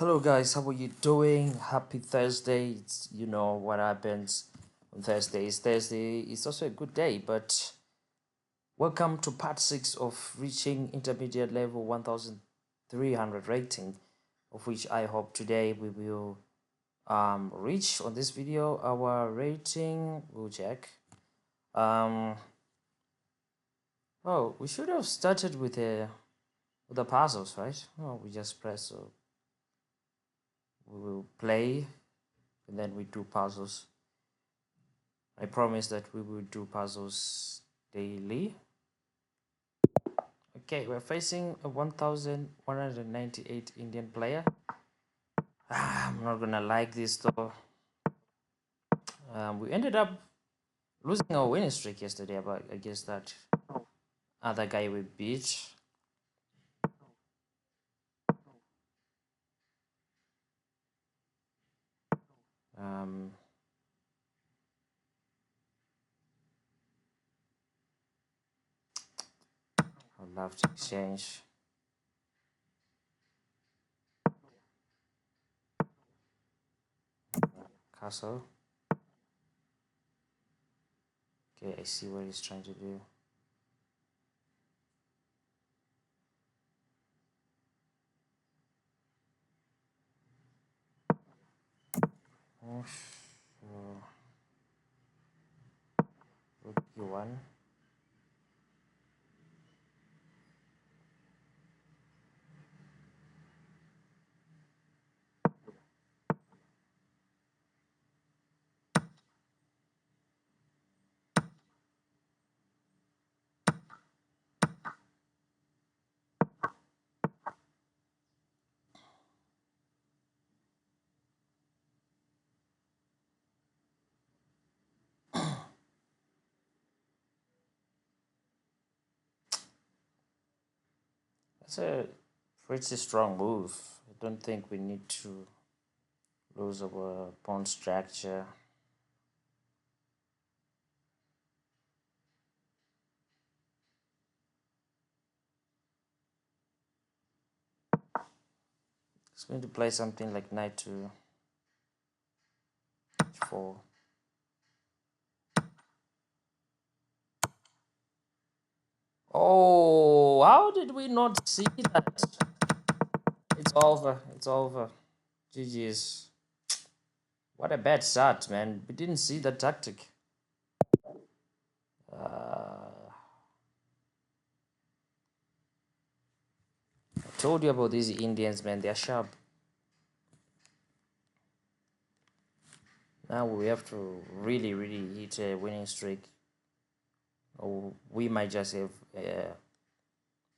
Hello guys, how are you doing? Happy Thursday. You know what happens on Thursdays. Thursday is also a good day, but welcome to part 6 of reaching intermediate level 1300 rating, of which I hope today we will reach on this video our rating. We'll check. Um oh, we should have started with the puzzles, right? Oh, we just press so we will play and then we do puzzles. I promise that we will do puzzles daily. Okay, we're facing a 1198 Indian player. I'm not gonna like this though. We ended up losing our winning streak yesterday, but I guess that other guy we beat. Um, I'd love to exchange. Castle. Okay, I see what he's trying to do. Oh, so, rook e1. That's a pretty strong move. I don't think we need to lose our pawn structure. It's going to play something like knight to h4. Oh, how did we not see that? It's over. It's over. GG's. What a bad start, man. We didn't see the tactic. I told you about these Indians, man. They're sharp. Now we have to really, really hit a winning streak. Or we might just have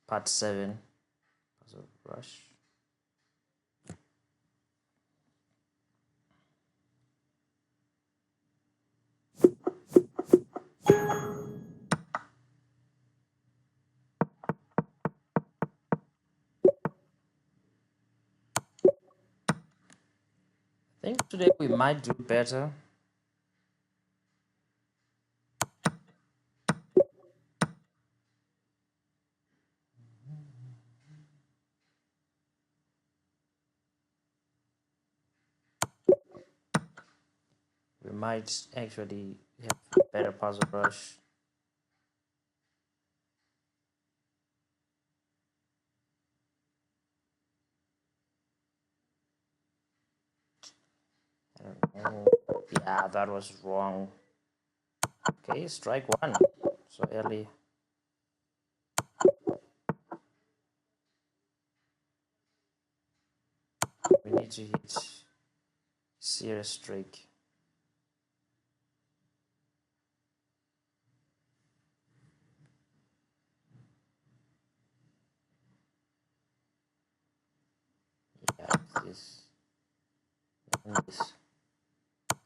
part 7. So rush. I think today we might do better. We might actually have a better puzzle rush. I don't know. Yeah, that was wrong. Okay, strike 1. So early. We need to hit serious streak. Yeah, this, and this,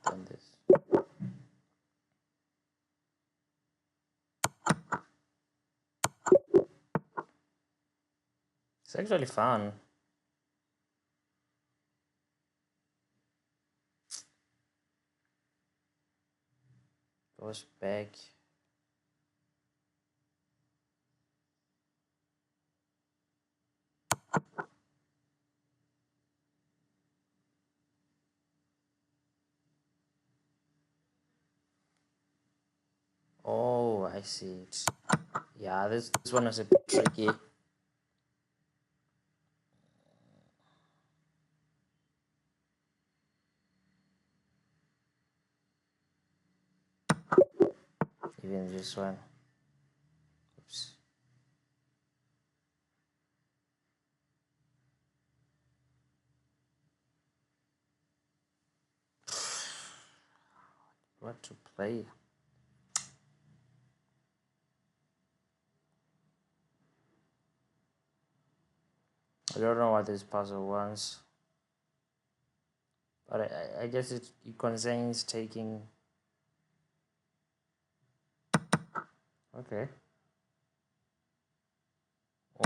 and this. It's actually fun. Goes back. Oh, I see it. Yeah, this one is a bit tricky. Even this one. Oops. What to play? I don't know what this puzzle wants. But I guess it contains taking... Okay.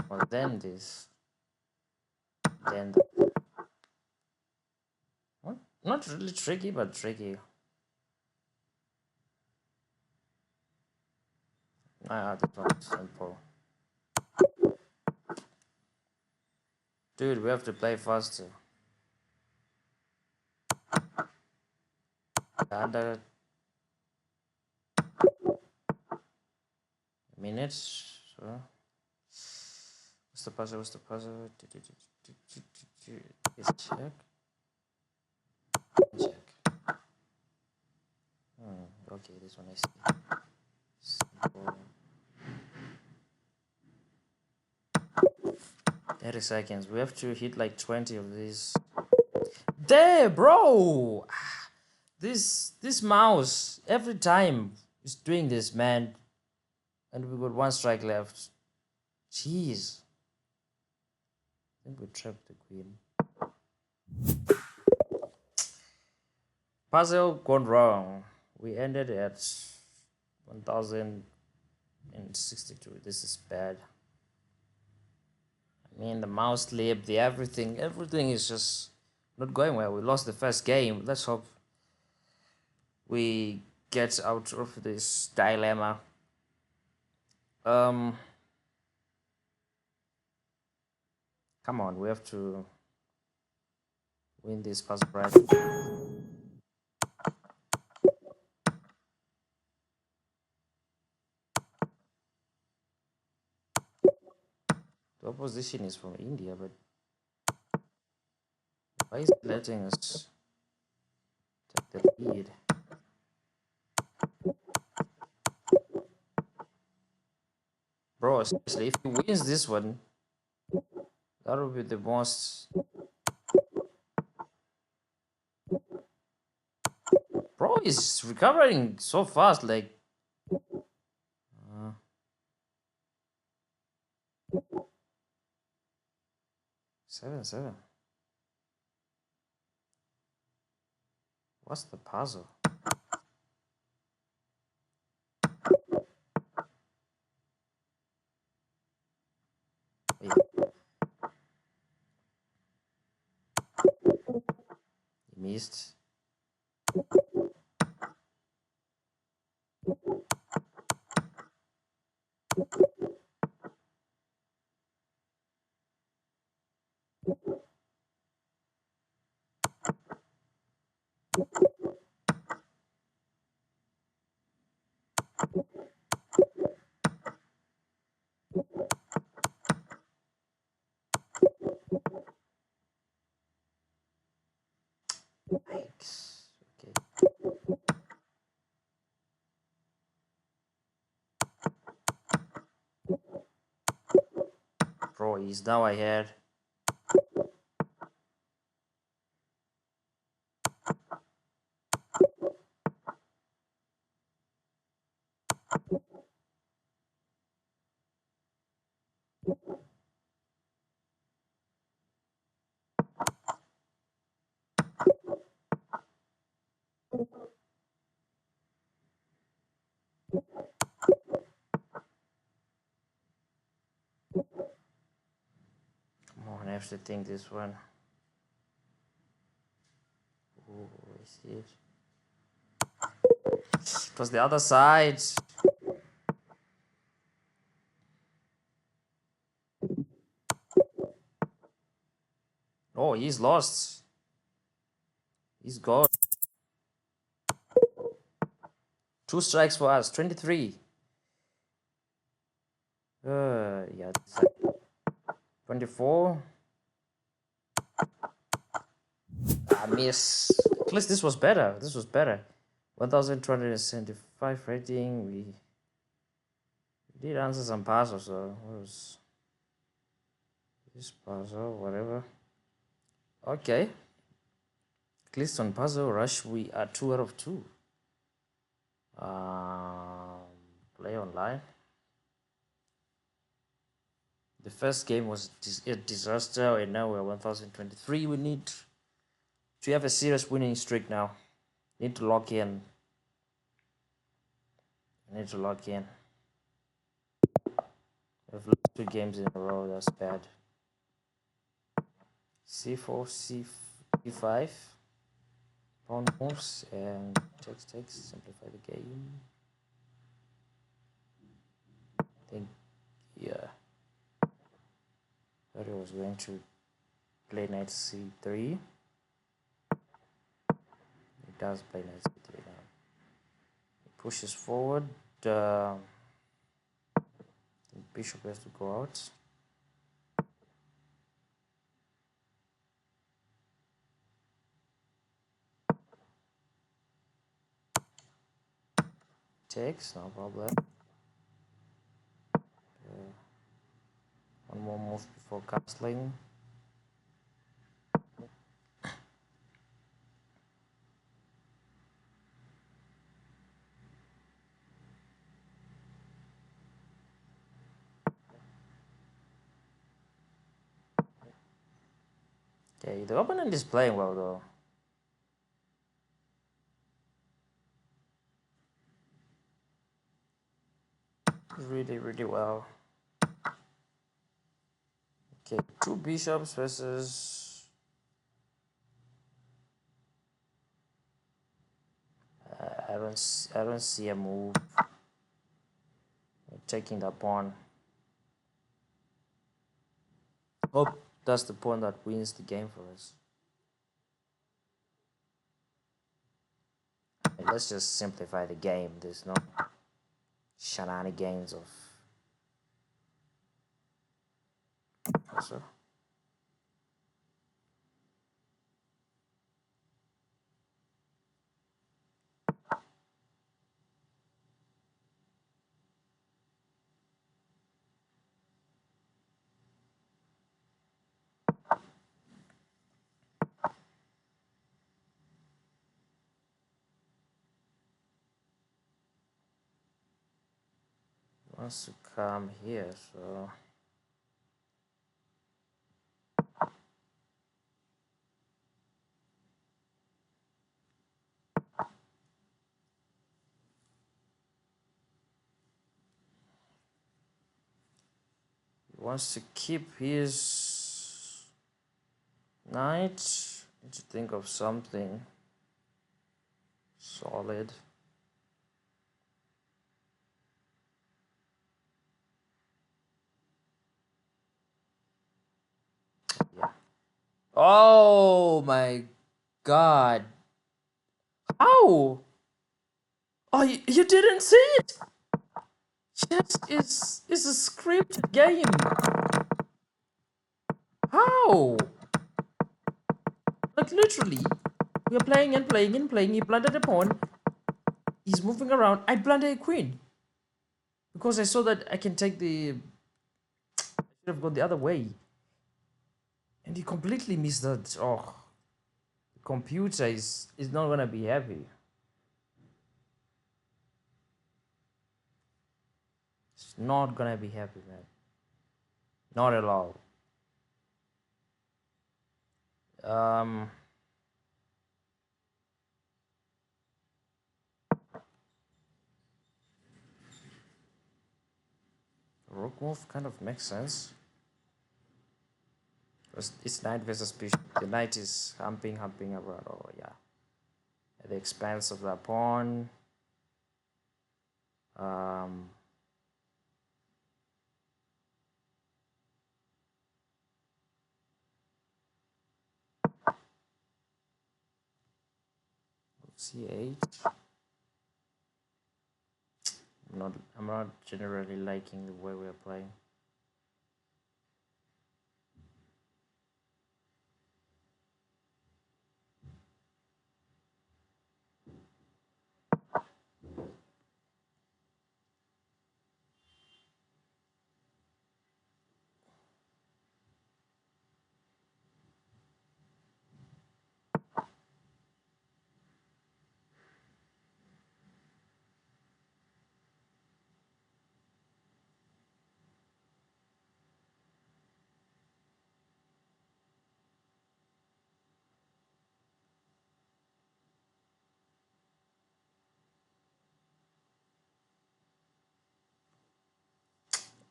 Well, then this. Then that. What? Not really tricky, but tricky. Ah, this one's simple. Dude, we have to play faster. Under minutes. So. What's the puzzle? What's the puzzle? Is check. Check. Okay, this one I see. Simple. 30 seconds. We have to hit like 20 of these. There, bro! This mouse, every time, is doing this, man. And we got one strike left. Jeez. I think we trapped the queen. Puzzle gone wrong. We ended at 1062. This is bad. I mean, the mouse slip, the everything is just not going well. We lost the first game. Let's hope we get out of this dilemma. Come on, we have to win this puzzle, right? The opposition is from India, but why is it letting us take the lead? Bro, seriously, if he wins this one, that will be the most... Bro is recovering so fast, like... 7-7. What's the puzzle? Wait. He missed. Yikes. Okay. Bro, he's now ahead. Come on, I have to think this one. Oh, I see it. It was the other side. Oh, he's lost. He's gone. 2 strikes for us. 23. Yeah. 24. I miss. At least this was better. This was better. 1,275 rating. We did answer some puzzles, so what was this puzzle? Whatever. Okay. At least on Puzzle Rush, we are 2 out of 2. Play online. The first game was a disaster, and now we're 1023. We need to have a serious winning streak now. Need to lock in. Need to lock in. We've lost 2 games in a row. That's bad. C4, C5. Pawn moves and takes. Simplify the game. I think, yeah. Thought I was going to play knight c3. It does play knight c3 now. It pushes forward. Bishop has to go out. Takes, no problem. One more move before castling. Okay, the opponent is playing well though. Really, really well. Okay, 2 bishops versus I don't see a move. Taking the pawn. Hope that's the pawn that wins the game for us. Let's just simplify the game. There's no shenanigans of also. Wants to come here, so he wants to keep his knight. Need to think of something solid. Yeah. Oh my god. How? Oh, you didn't see it? Chess is a scripted game. How? Like literally, we're playing and playing and playing. He planted a pawn. He's moving around. I planted a queen because I saw that I can take the. I should have gone the other way, and he completely missed that. Oh, the computer is not gonna be happy. It's not gonna be happy, man. Not at all. Um. Rook move kind of makes sense. It's knight versus bishop. The knight is humping around. Oh yeah, at the expense of the pawn. C8. I'm not generally liking the way we're playing.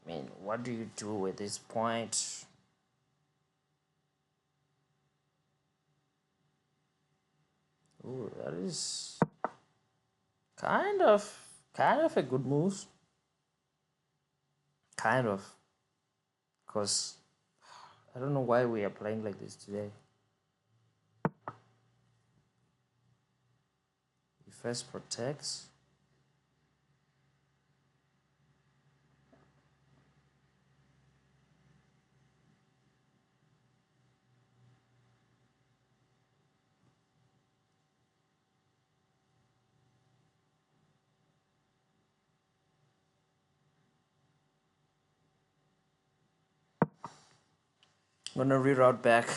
I mean, what do you do at this point? Ooh, that is kind of a good move. Kind of, because I don't know why we are playing like this today. He first protects. I'm gonna reroute back.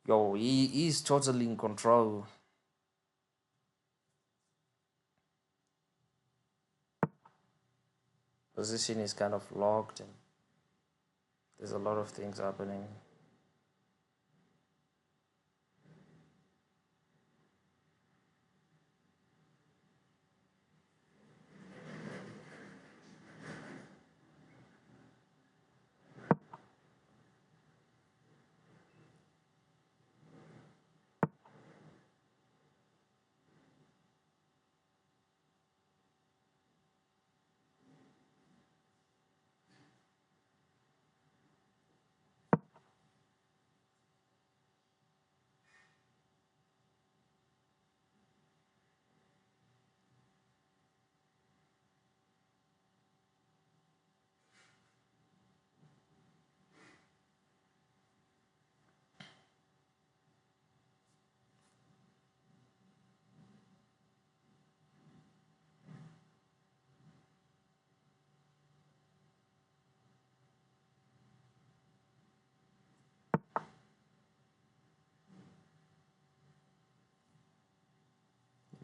Yo, he's totally in control. Position is kind of locked and there's a lot of things happening.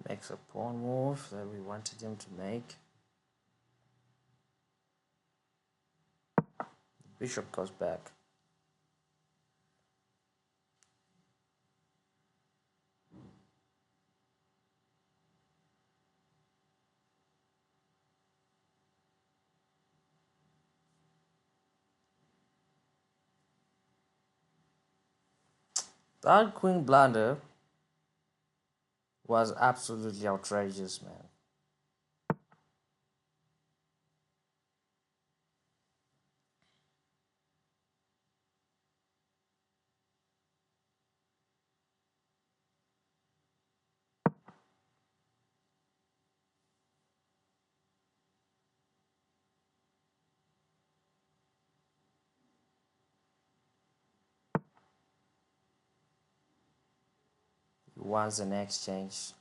Makes a pawn move that we wanted him to make. Bishop goes back. That queen blunder was absolutely outrageous, man. He wants an exchange.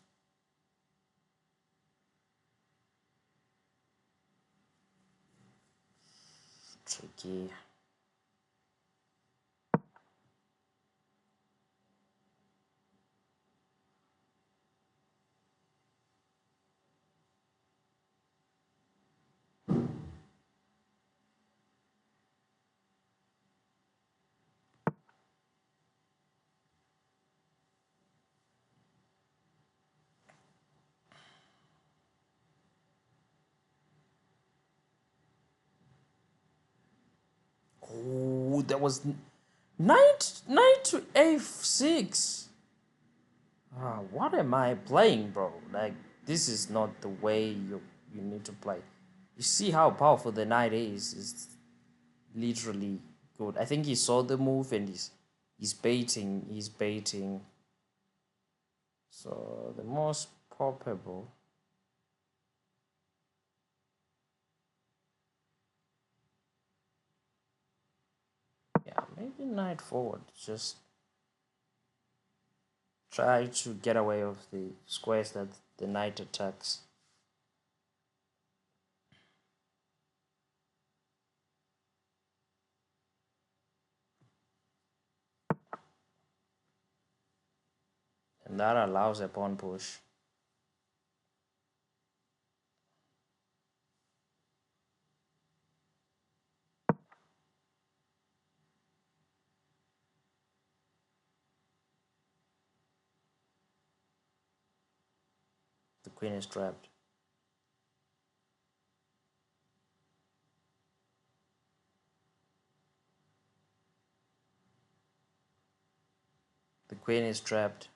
Tricky. Oh, that was knight to a6. What am I playing, bro? Like, this is not the way you need to play. You see how powerful the knight is. literally good. I think he saw the move and he's baiting. So the most probable, yeah, maybe knight forward. Just try to get away of the squares that the knight attacks. And that allows a pawn push. The queen is trapped. The queen is trapped.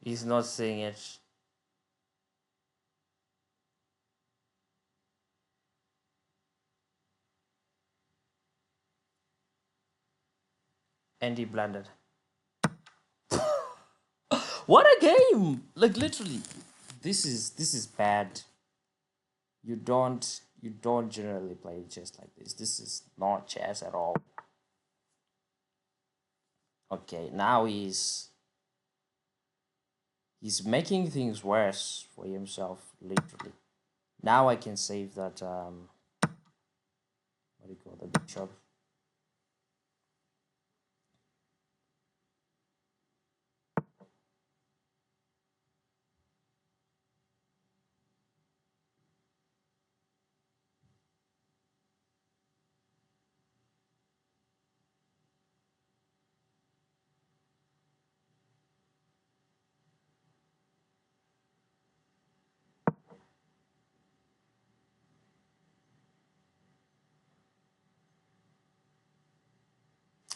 He's not seeing it. And he blundered. What a game! Like literally, this is bad. You don't generally play chess like this. This is not chess at all. Okay, now he's making things worse for himself, literally. Now I can save that what do you call the bishop?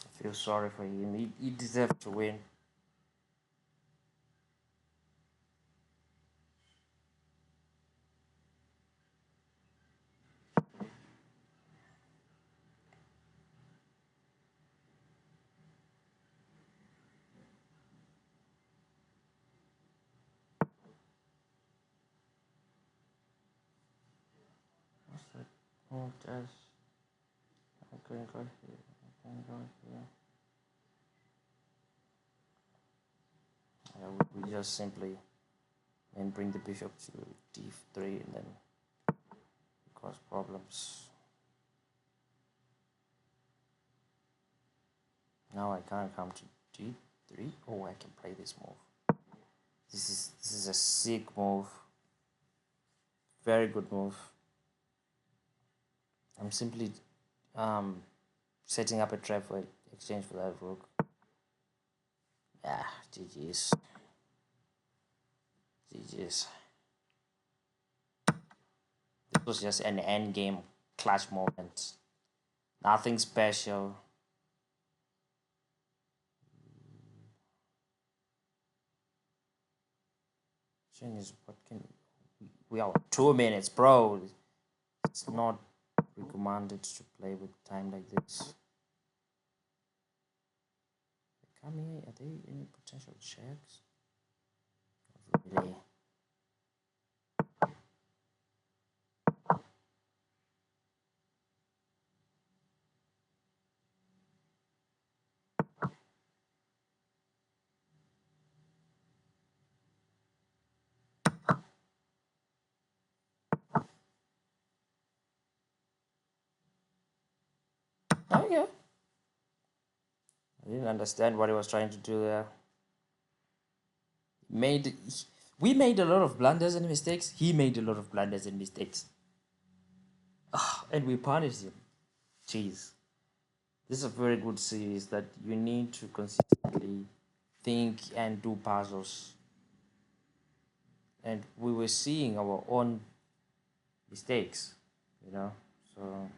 I feel sorry for him. He deserved to win. What's that? Oh, that's I couldn't go here. I couldn't go here. We just simply and bring the bishop to d3 and then cause problems. Now I can't come to d3. Oh, I can play this move. This is a sick move. Very good move. I'm simply setting up a trap for exchange for that rook. Yeah, GG's. GG's. This was just an end game clutch moment. Nothing special. Is what can we are 2 minutes, bro. It's not recommended to play with time like this. Come here, are there any potential checks? Not really. Oh yeah. I didn't understand what he was trying to do there. We made a lot of blunders and mistakes. He made a lot of blunders and mistakes. And we punished him. Jeez. This is a very good series that you need to consistently think and do puzzles. And we were seeing our own mistakes, you know. So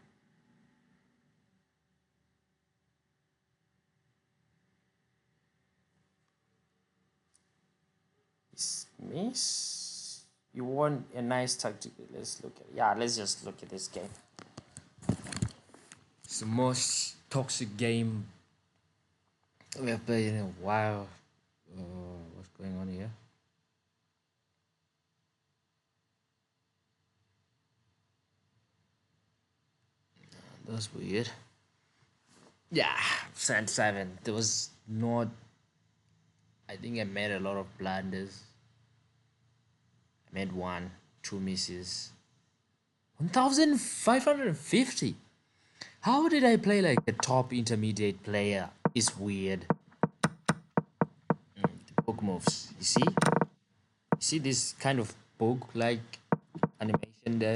Miss, you want a nice tactic. Let's look at, yeah, let's just look at this game. It's the most toxic game we have played in a while. What's going on here? That's weird. Yeah, Sand 7. There was not. I think I made a lot of blunders. I made one, two misses. 1,550. How did I play like a top intermediate player? It's weird. The book moves. You see? You see this kind of book like animation there?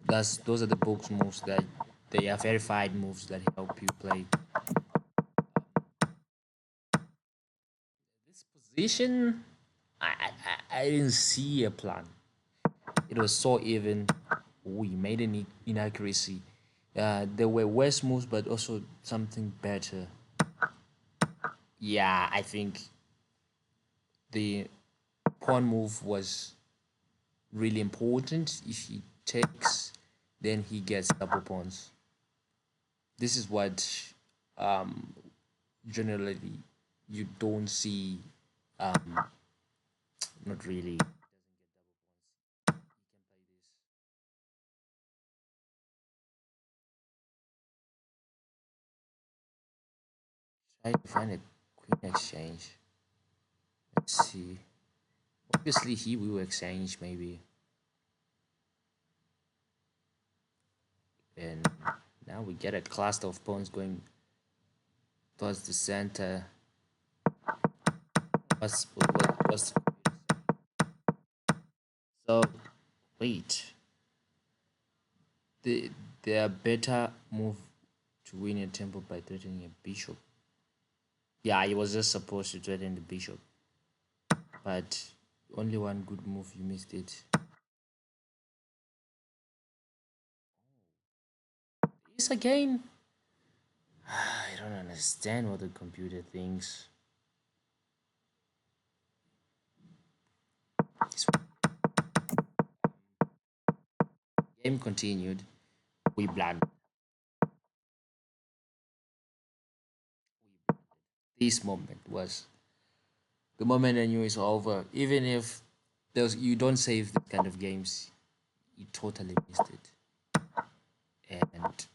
Those are the books moves that they are verified moves that help you play. This position, I didn't see a plan. It was so even. We made an inaccuracy. There were worse moves, but also something better. Yeah, I think the pawn move was really important. If he takes, then he gets double pawns. This is what um, generally you don't see. Um, not really. Try to find a queen exchange. Let's see. Obviously, he will exchange maybe. And now we get a cluster of pawns going towards the center. What's so wait. The there are better move to win a temple by threatening a bishop. Yeah, he was just supposed to threaten the bishop, but only one good move, you missed it. This again, I don't understand what the computer thinks. This game continued. We blundered. This moment was the moment I knew it's over. Even if there's you don't save this kind of games, you totally missed it. And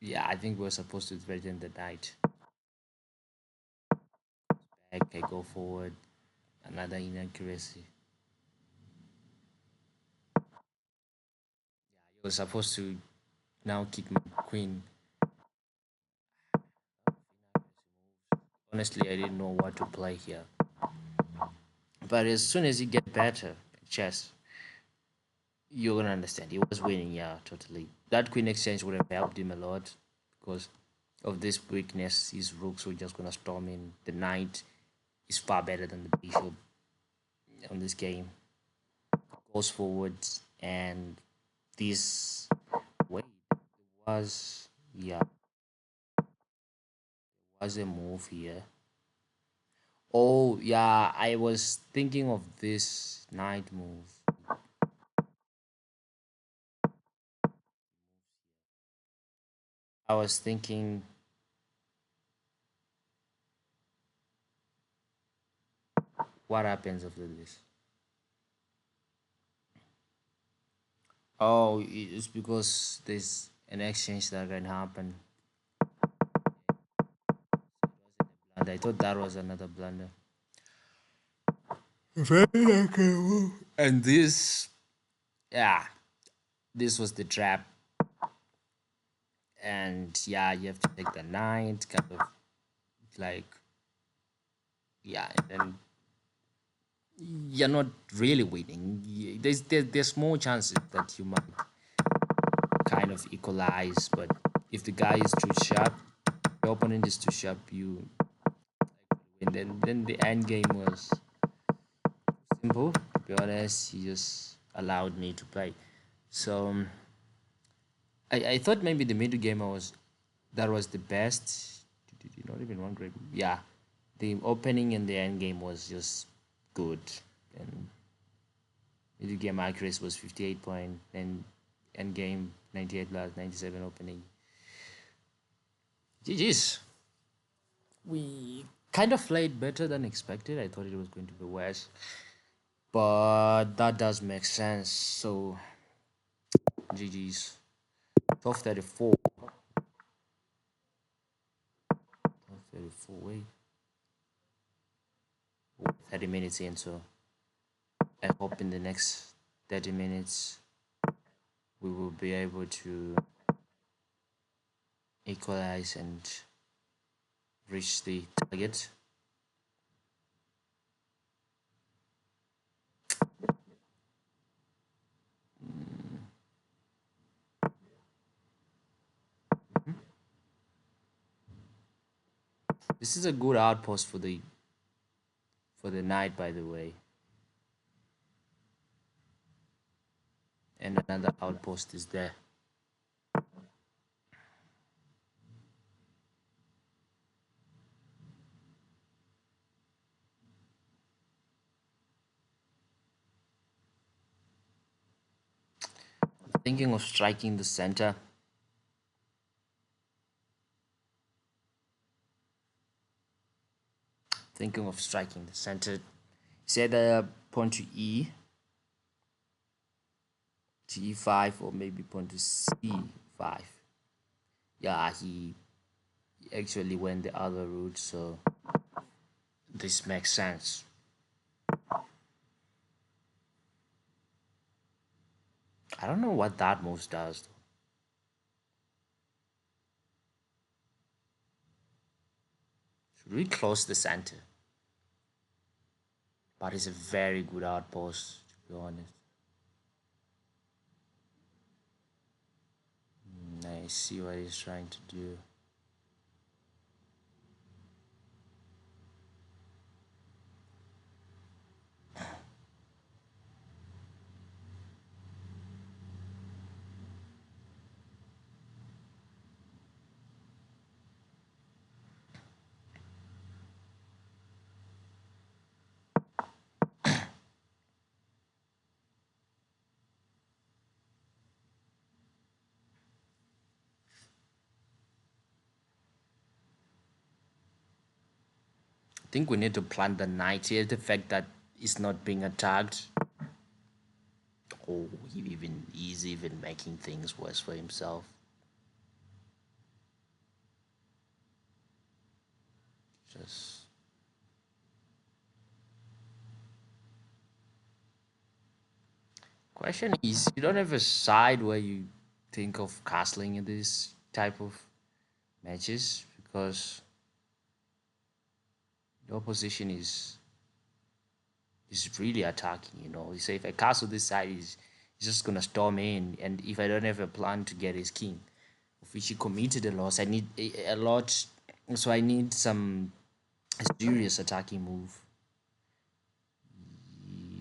yeah, I think we're supposed to threaten the knight. Back, I go forward. Another inaccuracy. You're supposed to now kick my queen. Honestly, I didn't know what to play here. But as soon as you get better at chess, you're gonna understand. He was winning, yeah, totally. That queen exchange would have helped him a lot because of this weakness. His rooks were just gonna storm in. The knight is far better than the bishop on this game. Goes forward, and this wait was yeah was a move here. Oh yeah, I was thinking of this knight move. I was thinking, what happens after this? Oh, it's because there's an exchange that can happen. And I thought that was another blunder. And this, yeah, this was the trap. And yeah, you have to take the knight, kind of like, yeah, and then you're not really winning. There's small chances that you might kind of equalize, but if the guy is too sharp, your opponent is too sharp, you win. Then the end game was simple. To be honest, he just allowed me to play. So I thought maybe the middle game was that was the best. Not even one great. Yeah, The opening and the end game was just good, and middle game accuracy was 58 point, and end game 98 plus 97 opening. GG's. We kind of played better than expected. I thought it was going to be worse, but that does make sense. So GG's. 12:34. 12:34. Wait, 30 minutes in. So I hope in the next 30 minutes we will be able to equalize and reach the target. This is a good outpost for the night, by the way. And another outpost is there. Thinking of striking the center. Thinking of striking the center. It's either pawn to to e5, or maybe pawn to c5. Yeah, he actually went the other route, so this makes sense. I don't know what that move does, though. Should we close the center? But it's a very good outpost, to be honest. I see what he's trying to do. I think we need to plant the knight here. The fact that it's not being attacked. Oh, he's even making things worse for himself. Just question is, you don't have a side where you think of castling in this type of matches, because the opposition is really attacking. You say if I castle this side, he's just gonna storm in, and if I don't have a plan to get his king, of which he committed a loss, I need a lot. So I need some serious attacking move.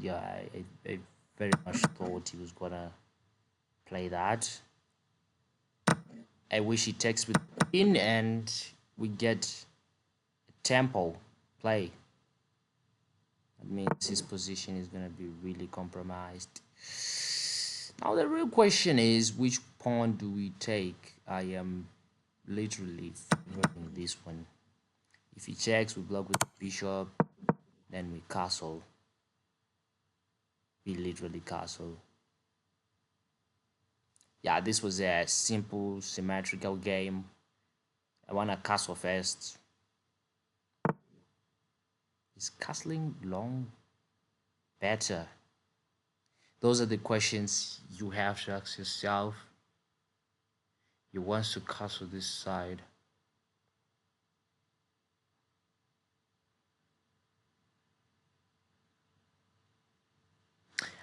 Yeah, I very much thought he was gonna play that. I wish he takes with queen and we get a tempo play. That means his position is gonna be really compromised. Now the real question is, which pawn do we take? I am literally favoring this one. If he checks, we block with the bishop, then we castle. We literally castle. Yeah, this was a simple symmetrical game. I want to castle first. Is castling long better? Those are the questions you have to ask yourself. He wants to castle this side.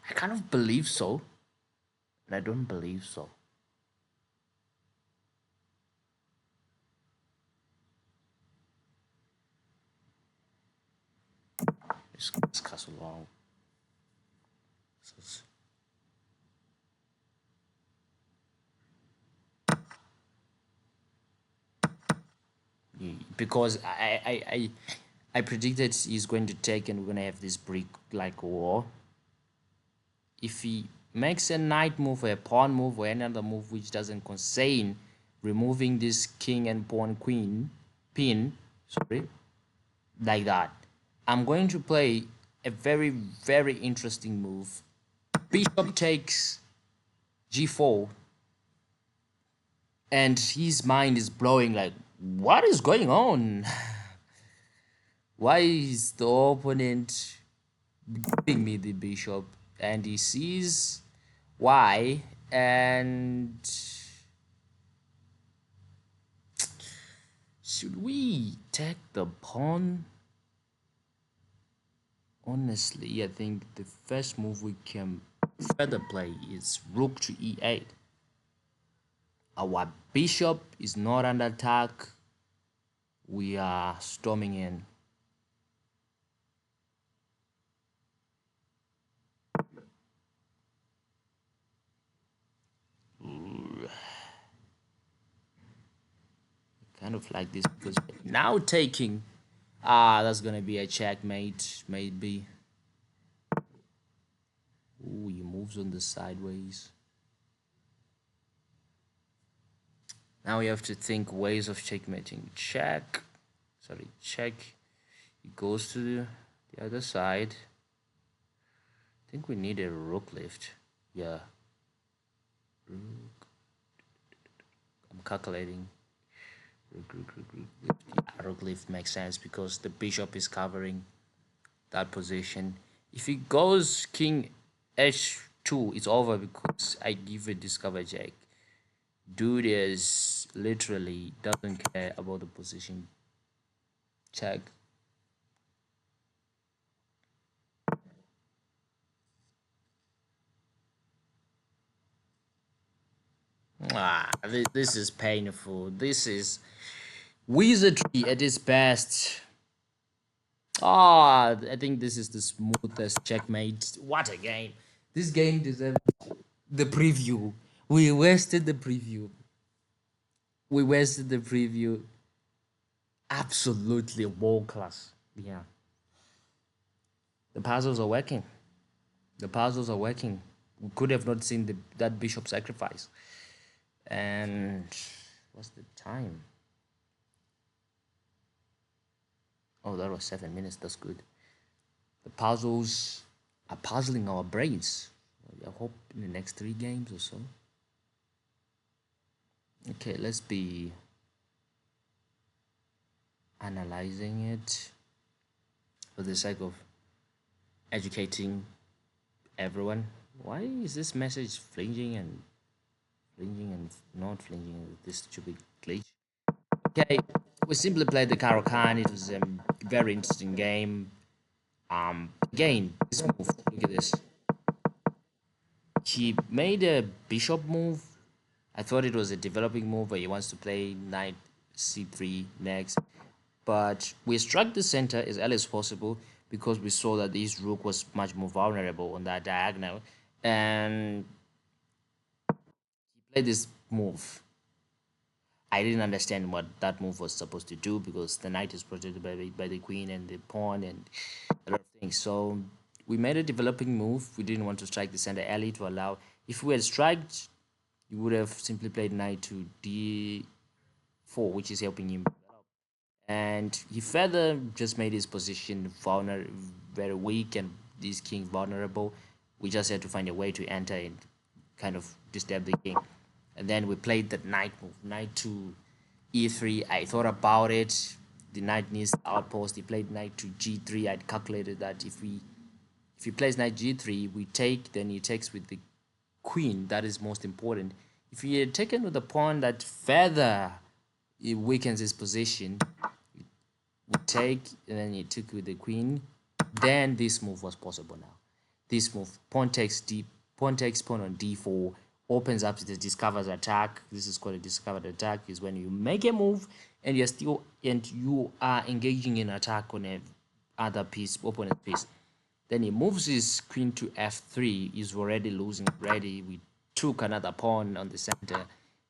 I kind of believe so, and I don't believe so. Let's castle long. Because I predicted he's going to take and we're going to have this brick like war. If he makes a knight move or a pawn move or any other move which doesn't concern removing this king and pawn queen pin, sorry, like that, I'm going to play a very, very interesting move. Bishop takes g4, and his mind is blowing like, what is going on? Why is the opponent giving me the bishop? And he sees why, and should we take the pawn? Honestly, I think the first move we can further play is rook to e8. Our bishop is not under attack. We are storming in. Kind of like this because now taking, that's gonna be a checkmate, maybe. Ooh, he moves on the sideways. Now we have to think ways of checkmating. Check, sorry, check. He goes to the other side. I think we need a rook lift. Yeah. Rook. I'm calculating. Yeah, rook lift makes sense because the bishop is covering that position. If he goes king h2, it's over because I give a discover check. Dude is literally doesn't care about the position. Check. This is painful. This is wizardry at its best. I think this is the smoothest checkmate. What a game. This game deserves the preview. We wasted the preview. We wasted the preview. Absolutely world class. Yeah. The puzzles are working. The puzzles are working. We could have not seen that bishop sacrifice. And what's the time? Oh, that was 7 minutes. That's good. The puzzles are puzzling our brains. I hope in the next 3 games or so. Okay, let's be analyzing it for the sake of educating everyone. Why is this message flinging and not flinging with this stupid glitch? Okay, we simply played the Karo Khan. It was a very interesting game. Again, this move, look at this. He made a bishop move. I thought it was a developing move, but he wants to play knight c3 next. But we struck the center as early as possible because we saw that this rook was much more vulnerable on that diagonal. And he played this move. I didn't understand what that move was supposed to do because the knight is protected by the queen and the pawn and a lot of things. So we made a developing move. We didn't want to strike the center early to allow. If we had struck, you would have simply played knight to d4, which is helping him. And he further just made his position very weak and this king vulnerable. We just had to find a way to enter and kind of disturb the king. And then we played that knight move, knight to e3. I thought about it. The knight needs the outpost. He played knight to g3. I'd calculated that if he plays knight g3, we take, then he takes with the queen. That is most important. If he had taken with the pawn, that further it weakens his position. We take, and then he took with the queen. Then this move was possible now. This move, pawn takes pawn on d4, opens up to the discovered attack. This is called a discovered attack. Is when you make a move and you are engaging in attack on a other piece, opponent piece. Then he moves his queen to f3. He's already losing already. We took another pawn on the center.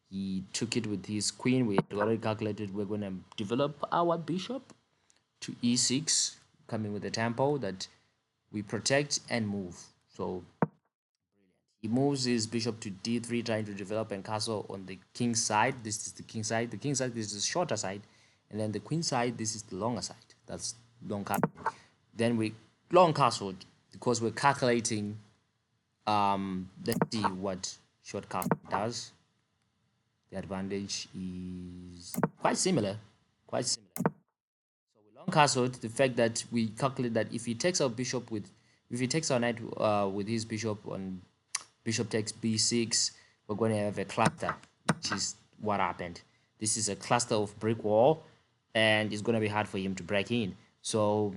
He took it with his queen. We already calculated we're going to develop our bishop to e6, coming with a tempo that we protect and move. So he moves his bishop to d3, trying to develop and castle on the king side. This is the king side. The king side, this is the shorter side. And then the queen side, this is the longer side. That's long castle. Then we long castled because we're calculating. Let's see what short castle does. The advantage is quite similar. Quite similar. So we long castled the fact that we calculate that if he takes our bishop with, if he takes our knight with his bishop on bishop takes b6, we're going to have a cluster, which is what happened. This is a cluster of brick wall, and it's going to be hard for him to break in. So,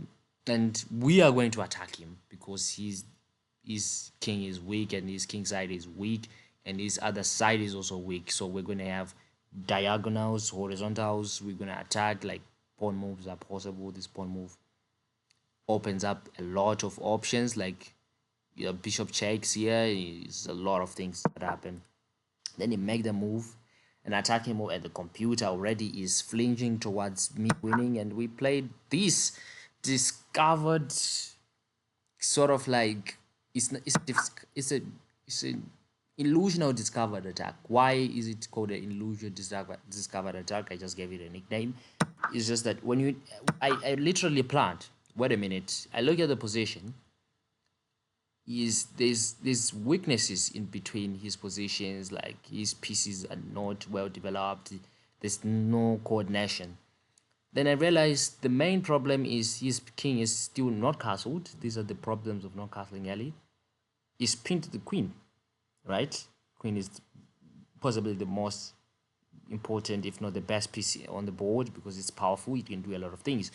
and we are going to attack him because his king is weak and his king side is weak and his other side is also weak. So we're going to have diagonals, horizontals. We're going to attack, like pawn moves are possible. This pawn move opens up a lot of options, like bishop checks here is a lot of things that happen. Then he make the move, and attacking move, and the computer already is flinching towards me winning, and we played this discovered sort of like it's an illusional discovered attack. Why is it called an illusion discovered attack? I just gave it a nickname. It's just that when you I literally planned, wait a minute, I look at the position, is there's weaknesses in between his positions, like his pieces are not well developed, there's no coordination. Then I realized the main problem is his king is still not castled. These are the problems of not castling early. He's pinned to the queen, right? Queen is possibly the most important, if not the best piece on the board, because it's powerful, it can do a lot of things.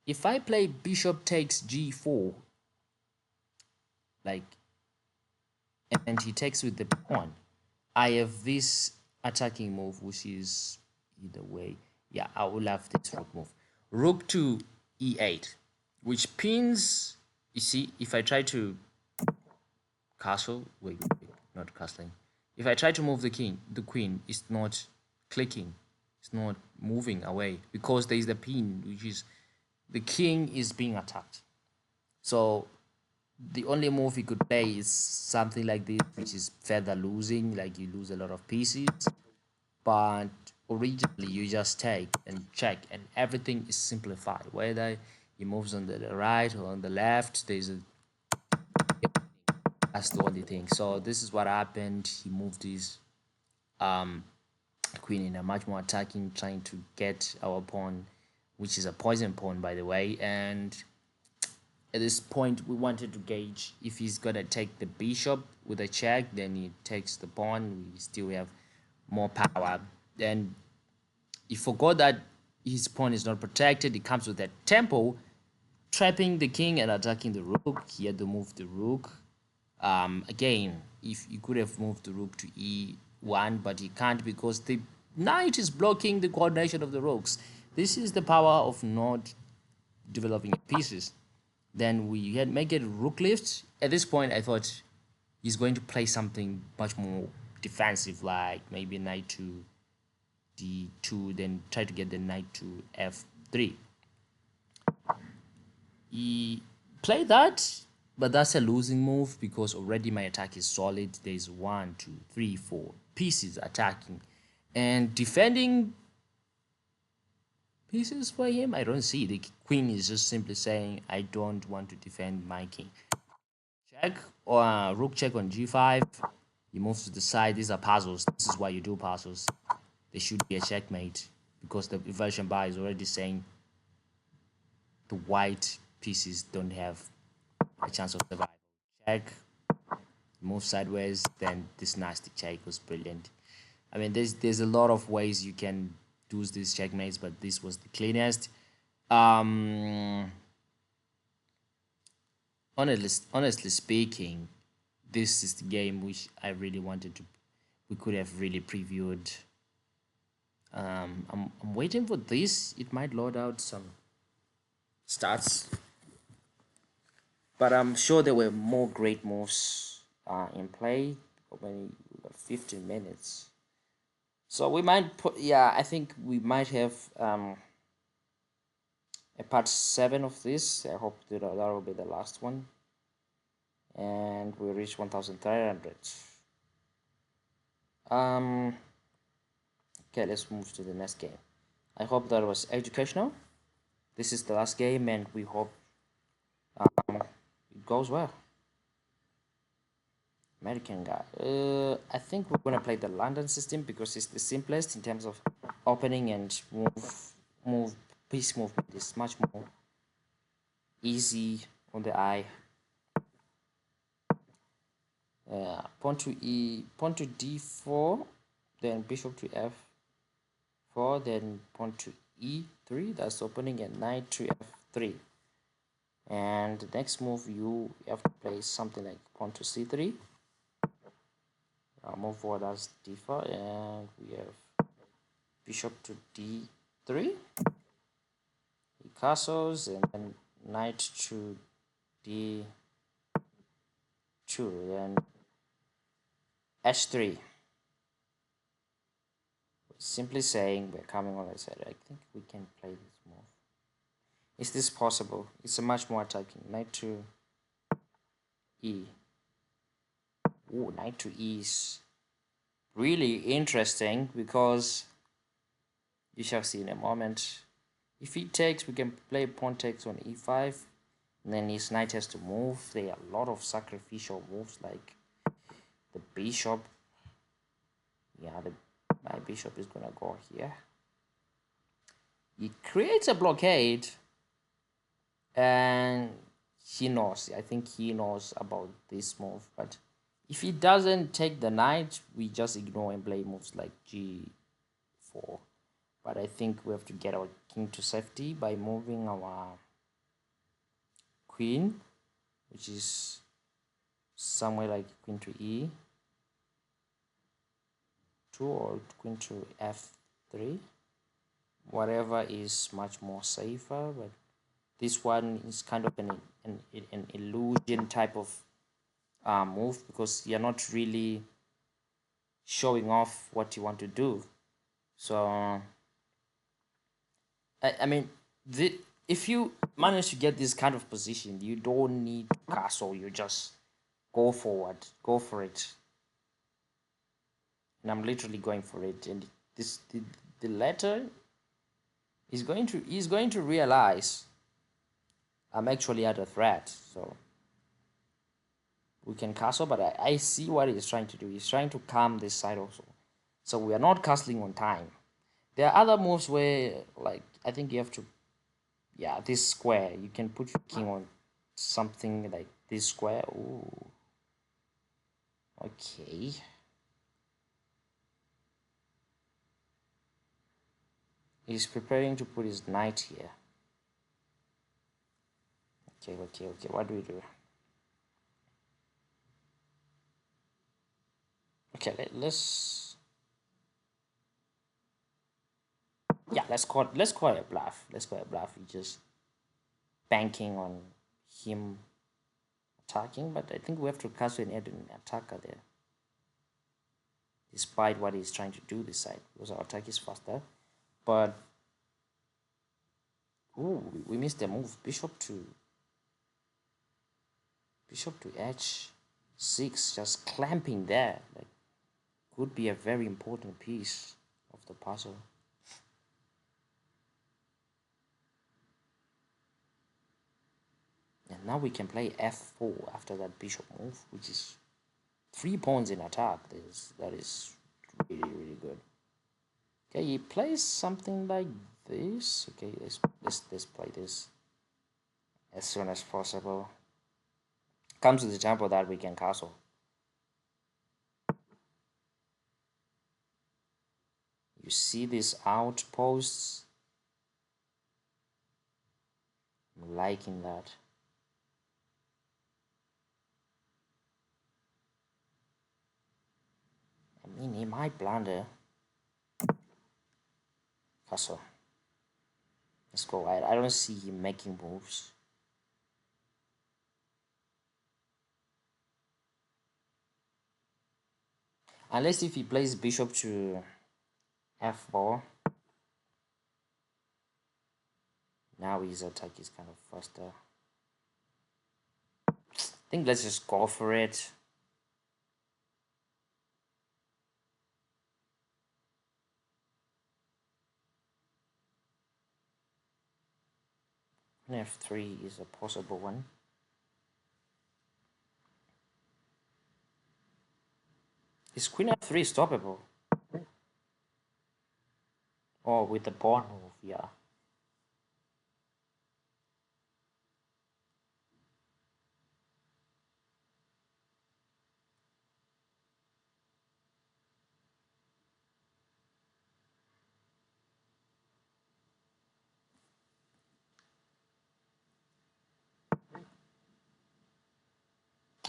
If I play bishop takes g4, like, and he takes with the pawn, I have this attacking move, which is either way. Yeah, I will have this rook move. Rook to e8, which pins. You see, if I try to castle, wait, not castling. If I try to move the king, the queen is not clicking. It's not moving away because there is the pin, which is the king is being attacked. So the only move he could play is something like this, which is feather losing, like you lose a lot of pieces. But originally you just take and check, and everything is simplified. Whether he moves on the right or on the left, that's the only thing. So this is what happened. He moved his queen in a much more attacking, trying to get our pawn, which is a poison pawn, by the way. And at this point, we wanted to gauge if he's gonna take the bishop with a check, then he takes the pawn. We still have more power. Then he forgot that his pawn is not protected. He comes with that tempo, trapping the king and attacking the rook. He had to move the rook. Again, if you could have moved the rook to e1, but he can't because the knight is blocking the coordination of the rooks. This is the power of not developing pieces. Then we had make it rook lift. At this point, I thought he's going to play something much more defensive, like maybe knight to d2, then try to get the knight to f3. He played that, but that's a losing move because already my attack is solid. There's 1, 2, 3, 4 pieces attacking, and defending pieces for him, I don't see. The queen is just simply saying, I don't want to defend my king. Check or rook check on g5. He moves to the side. These are puzzles. This is why you do puzzles. There should be a checkmate because the version bar is already saying the white pieces don't have a chance of survival. Check, move sideways, then this nasty check was brilliant. I mean, there's a lot of ways you can do these checkmates, but this was the cleanest. Honestly speaking, this is the game which I really wanted to. We could have really previewed. I'm waiting for this. It might load out some stats, but I'm sure there were more great moves in play. When we got 15 minutes, so we might put. Yeah, I think we might have a part 7 of this. I hope that will be the last one, and we reach 1300. Okay, let's move to the next game. I hope that was educational. This is the last game, and we hope it goes well. American guy. I think we're gonna play the London system because it's the simplest in terms of opening and move piece movement. It's much more easy on the eye. Pawn to pawn to d4, then bishop to f4, then pawn to e3. That's opening, and knight to f3. And the next move you have to play something like pawn to c3. I'll move forward as d4, and we have bishop to d3. He castles, and then knight to d2, then h3. Simply saying we're coming on the side. I think we can play this move. Is this possible? It's a much more attacking. Knight to e. Ooh, knight to e is really interesting because you shall see in a moment. If he takes, we can play pawn takes on e5, and then his knight has to move. There are a lot of sacrificial moves like the bishop. Yeah, my bishop is gonna go here. He creates a blockade, and he knows. I think he knows about this move. But if he doesn't take the knight, we just ignore and play moves like g4. But I think we have to get our king to safety by moving our queen, which is somewhere like queen to e2 or queen to f3. Whatever is much more safer, but this one is kind of an illusion type of move because you're not really showing off what you want to do. So I mean, if you manage to get this kind of position, you don't need to castle. You just go forward, go for it. And I'm literally going for it. And the letter is going to realize I'm actually at a threat. So we can castle, but I see what he's trying to do. He's trying to calm this side also. So we are not castling on time. There are other moves where, like, I think you have to, yeah, this square. You can put your king on something like this square. Ooh. Okay. He's preparing to put his knight here. Okay. What do we do? Okay, let's call it a bluff. Let's call it a bluff. We're just banking on him attacking, but I think we have to castle and add an attacker there. Despite what he's trying to do this side, because our attack is faster. But ooh, we missed the move. Bishop to h6, just clamping there. Like, could be a very important piece of the puzzle. And now we can play f4 after that bishop move, which is 3 pawns in attack. That is really good. Okay, he plays something like this. Okay, let's play this as soon as possible. Comes to the tempo that we can castle. You see these outposts? I'm liking that. I mean, he might blunder. Castle. Let's go. I don't see him making moves. Unless if he plays bishop to f4. Now his attack is kind of faster. I think let's just go for it. F3 is a possible one. Is queen f3 stoppable? Oh, with the pawn move, yeah.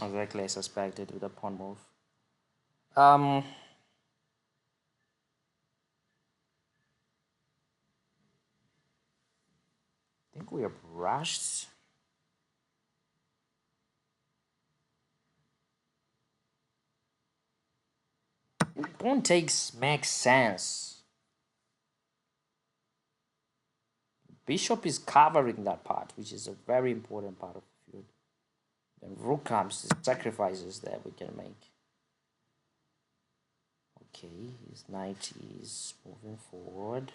Exactly, I suspected with the pawn move. I think we have rushed. Pawn takes makes sense. Bishop is covering that part, which is a very important part of the field. Then rook comes, the sacrifices that we can make. Okay, his knight is moving forward.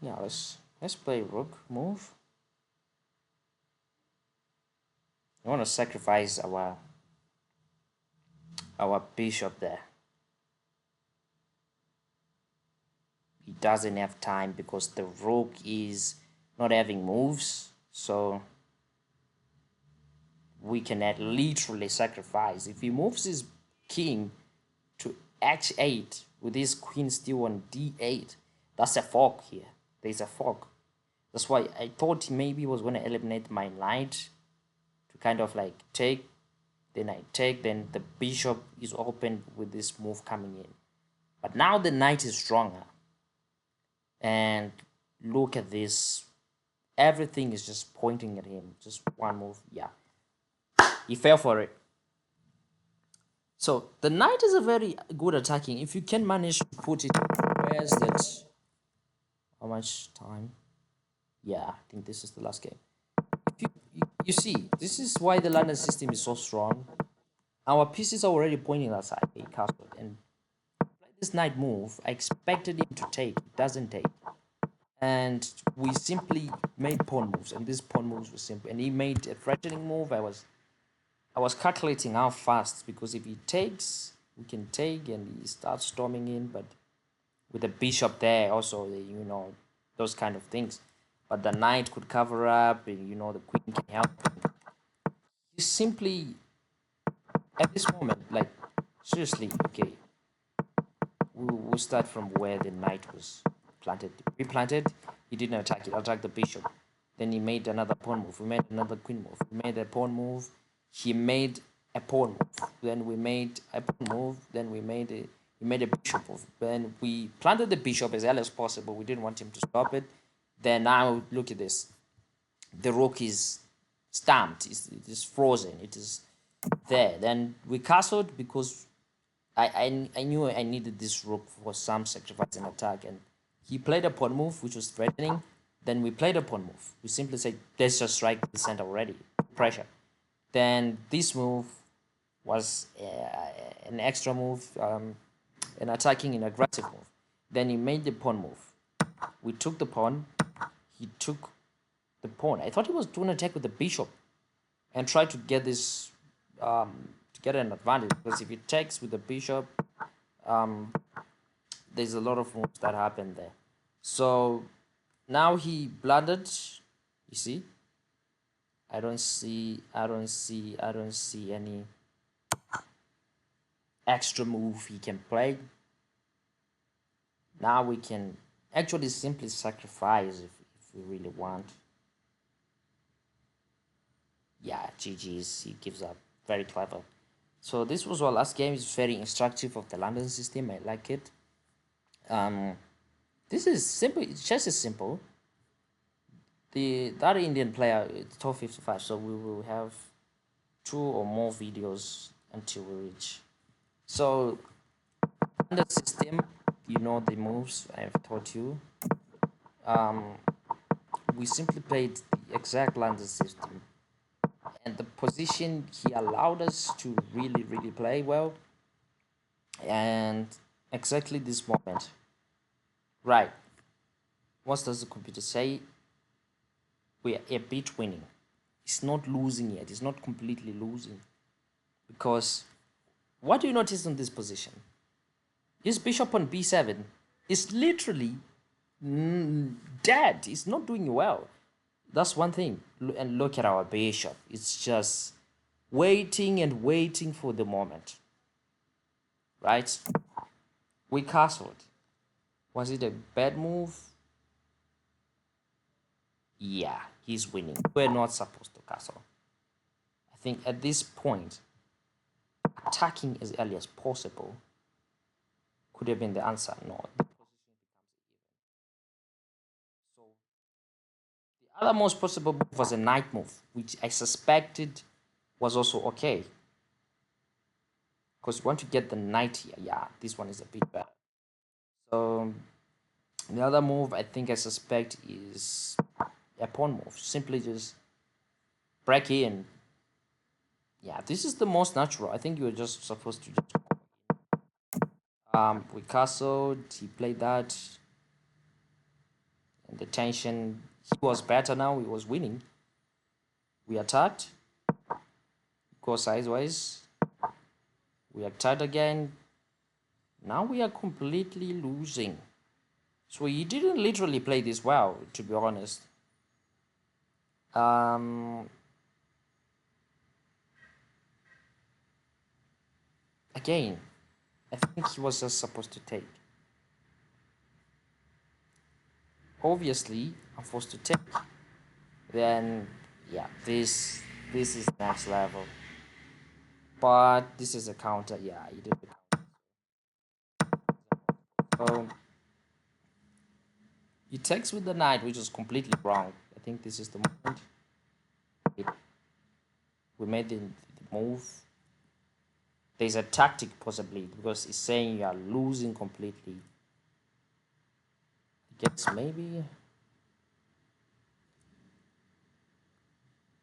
Yeah, let's play rook move. I want to sacrifice our bishop there. He doesn't have time because the rook is not having moves, so we can literally sacrifice. If he moves his king to h8 with his queen still on d8, that's a fork here. There's a fork. That's why I thought maybe he was going to eliminate my knight to kind of like take, then I take, then the bishop is open with this move coming in. But now the knight is stronger. And look at this. Everything is just pointing at him. Just one move. Yeah. He fell for it. So the knight is a very good attacking. If you can manage to put it, where's that? How much time? Yeah, I think this is the last game. You see, this is why the London system is so strong. Our pieces are already pointing outside a castle, and this knight move, I expected him to take. It doesn't take, and we simply made pawn moves, and these pawn moves were simple. And he made a threatening move. I was calculating how fast, because if he takes, we can take, and he starts storming in. But with the bishop there, also, you know, those kind of things. But the knight could cover up, and you know, the queen can help. You simply, at this moment, like, seriously, okay, we'll start from where the knight was planted. Replanted, he didn't attack it, attacked the bishop. Then he made another pawn move. We made another queen move. We made a pawn move. He made a pawn move. Then we made a pawn move. Then we made a bishop move. Then we planted the bishop as early as possible. We didn't want him to stop it. Then now look at this. The rook is stamped. It is frozen. It is there. Then we castled because I knew I needed this rook for some sacrifice and attack, and he played a pawn move which was threatening. Then we played a pawn move. We simply said, let's just strike the center already, pressure. Then this move was an extra move, an attacking and aggressive move. Then he made the pawn move. We took the pawn. He took the pawn. I thought he was doing an attack with the bishop and try to get this to get an advantage, because if he takes with the bishop, there's a lot of moves that happen there. So now he blundered. You see, I don't see any extra move he can play. Now we can actually simply sacrifice if we really want. Yeah, GG's, he gives up. Very clever. So this was our last game. It's very instructive of the London system. I like it. This is simple. It's just as simple. The other Indian player, it's top 55. So we will have 2 or more videos until we reach. So under system, you know the moves I've taught you. Um, we simply played the exact London system, and the position he allowed us to really play well, and exactly this moment. Right. What does the computer say? We are a bit winning. It's not losing yet. It's not completely losing. Because what do you notice in this position? His bishop on b7 is literally dead. It's not doing well. That's one thing. And look at our bishop. It's just waiting and waiting for the moment. Right? We castled. Was it a bad move? Yeah, he's winning. We're not supposed to castle. I think at this point, attacking as early as possible could have been the answer. No. So the other most possible move was a knight move, which I suspected was also okay. Because you want to get the knight here. Yeah, this one is a bit better. So the other move I think I suspect is a pawn move. Simply just break in. Yeah, this is the most natural. I think you're just supposed to just we castled, he played that, and the tension, he was better now, he was winning. We attacked, go sidewise, we attacked again. Now we are completely losing. So he didn't literally play this well, to be honest. Again, I think he was just supposed to take. Obviously, I'm forced to take. Then, yeah, this is next level. But this is a counter. Yeah, he did the counter. So he takes with the knight, which is completely wrong. I think this is the moment we made the move. There's a tactic possibly because it's saying you are losing completely. I guess maybe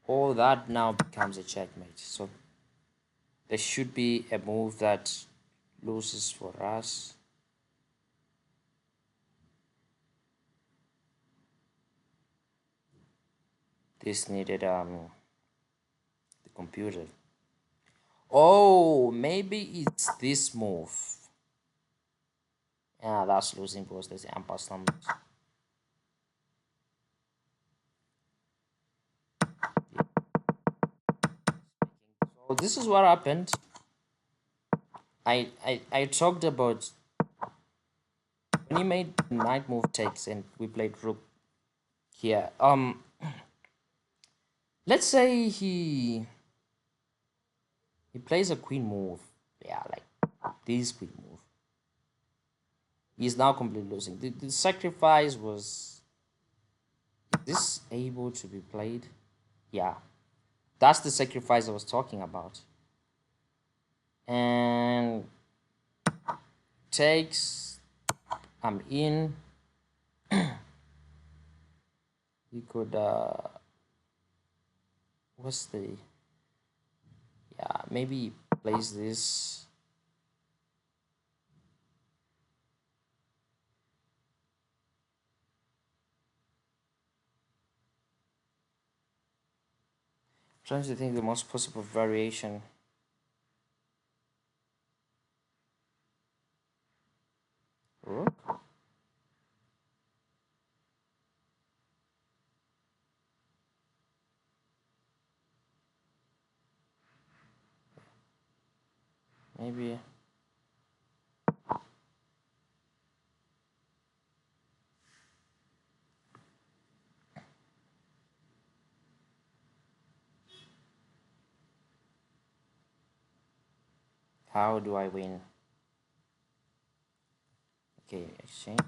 all that now becomes a checkmate. So there should be a move that loses for us. This needed the computer. Oh, maybe it's this move. Yeah, that's losing because there's the impasse numbers. So this is what happened. I talked about when he made knight move takes and we played rook here. Let's say he plays a queen move. Yeah, like this queen move. He's now completely losing. The sacrifice was, is this able to be played? Yeah, that's the sacrifice I was talking about. And takes, I'm in. We could what's the, yeah, maybe place this. Trying to think the most possible variation. Rook? Maybe. How do I win? Okay, exchange.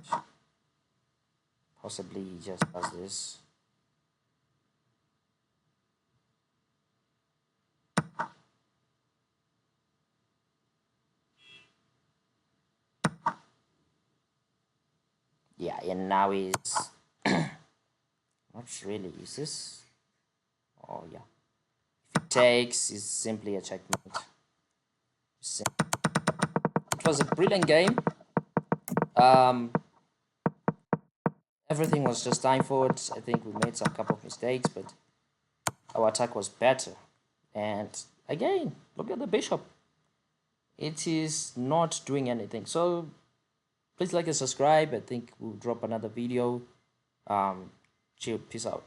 Possibly he just does this. Yeah, and now is not really. Is this? Oh yeah. If it takes, is simply a checkmate. It was a brilliant game. Everything was just time forward. I think we made some couple of mistakes, but our attack was better. And again, look at the bishop. It is not doing anything. So please like and subscribe. I think we'll drop another video. Chill. Peace out.